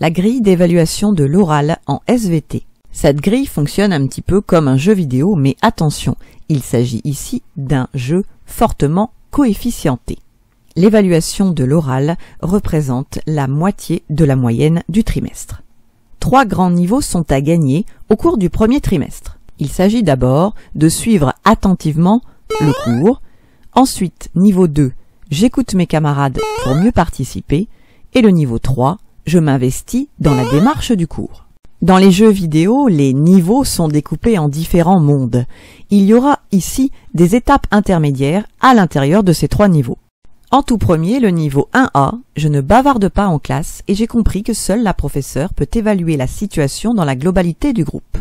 la grille d'évaluation de l'oral en SVT. Cette grille fonctionne un petit peu comme un jeu vidéo, mais attention, il s'agit ici d'un jeu fortement coefficienté. L'évaluation de l'oral représente la moitié de la moyenne du trimestre. 3 grands niveaux sont à gagner au cours du premier trimestre. Il s'agit d'abord de suivre attentivement le cours. Ensuite, niveau 2, j'écoute mes camarades pour mieux participer. Et le niveau 3, je m'investis dans la démarche du cours. Dans les jeux vidéo, les niveaux sont découpés en différents mondes. Il y aura ici des étapes intermédiaires à l'intérieur de ces 3 niveaux. En tout premier, le niveau 1A, je ne bavarde pas en classe et j'ai compris que seule la professeure peut évaluer la situation dans la globalité du groupe.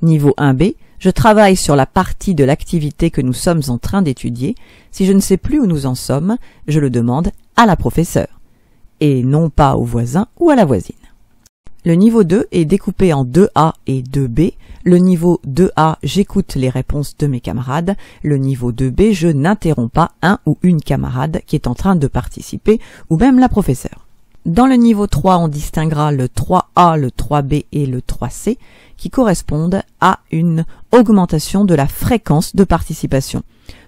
Niveau 1B, je travaille sur la partie de l'activité que nous sommes en train d'étudier. Si je ne sais plus où nous en sommes, je le demande à la professeure, et non pas au voisin ou à la voisine. Le niveau 2 est découpé en 2A et 2B. Le niveau 2A, j'écoute les réponses de mes camarades. Le niveau 2B, je n'interromps pas un ou une camarade qui est en train de participer, ou même la professeure. Dans le niveau 3, on distinguera le 3A, le 3B et le 3C, qui correspondent à une augmentation de la fréquence de participation.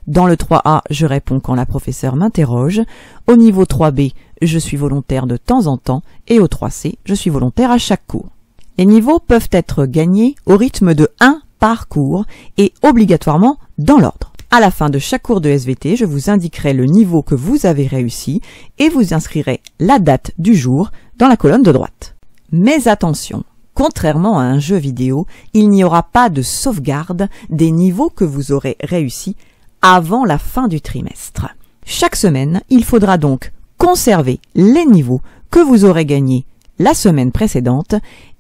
Dans le 3A, je réponds quand la professeure m'interroge. Au niveau 3B, je suis volontaire de temps en temps. Et au 3C, je suis volontaire à chaque cours. Les niveaux peuvent être gagnés au rythme de 1 par cours et obligatoirement dans l'ordre. À la fin de chaque cours de SVT, je vous indiquerai le niveau que vous avez réussi et vous inscrirez la date du jour dans la colonne de droite. Mais attention, contrairement à un jeu vidéo, il n'y aura pas de sauvegarde des niveaux que vous aurez réussi avant la fin du trimestre. Chaque semaine, il faudra donc conserver les niveaux que vous aurez gagnés la semaine précédente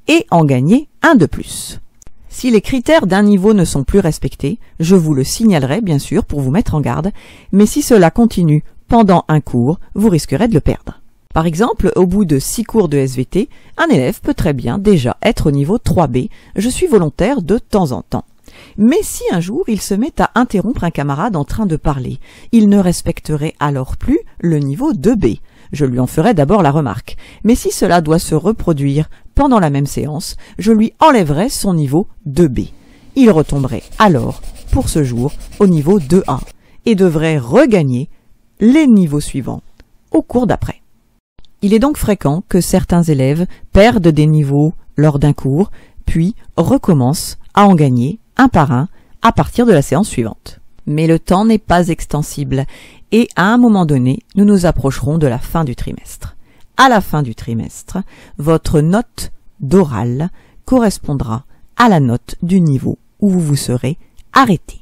et en gagner un de plus. Si les critères d'un niveau ne sont plus respectés, je vous le signalerai bien sûr pour vous mettre en garde, mais si cela continue pendant un cours, vous risquerez de le perdre. Par exemple, au bout de 6 cours de SVT, un élève peut très bien déjà être au niveau 3B, je suis volontaire de temps en temps. Mais si un jour il se met à interrompre un camarade en train de parler, il ne respecterait alors plus le niveau 2B. Je lui en ferai d'abord la remarque. Mais si cela doit se reproduire pendant la même séance, je lui enlèverai son niveau 2B. Il retomberait alors, pour ce jour, au niveau 2A et devrait regagner les niveaux suivants au cours d'après. Il est donc fréquent que certains élèves perdent des niveaux lors d'un cours, puis recommencent à en gagner un par un à partir de la séance suivante. Mais le temps n'est pas extensible et à un moment donné, nous nous approcherons de la fin du trimestre. À la fin du trimestre, votre note d'oral correspondra à la note du niveau où vous vous serez arrêté.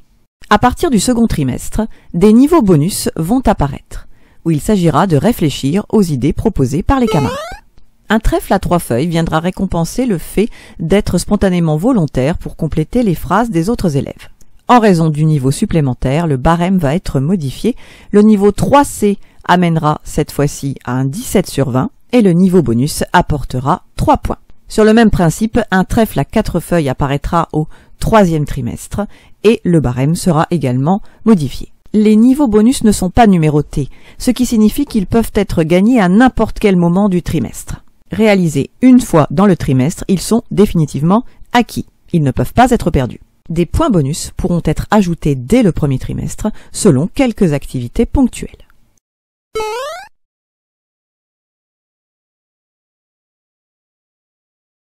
À partir du second trimestre, des niveaux bonus vont apparaître, où il s'agira de réfléchir aux idées proposées par les camarades. Un trèfle à 3 feuilles viendra récompenser le fait d'être spontanément volontaire pour compléter les phrases des autres élèves. En raison du niveau supplémentaire, le barème va être modifié. Le niveau 3C amènera cette fois-ci à un 17 sur 20 et le niveau bonus apportera 3 points. Sur le même principe, un trèfle à 4 feuilles apparaîtra au 3e trimestre et le barème sera également modifié. Les niveaux bonus ne sont pas numérotés, ce qui signifie qu'ils peuvent être gagnés à n'importe quel moment du trimestre. Réalisés une fois dans le trimestre, ils sont définitivement acquis. Ils ne peuvent pas être perdus. Des points bonus pourront être ajoutés dès le premier trimestre selon quelques activités ponctuelles.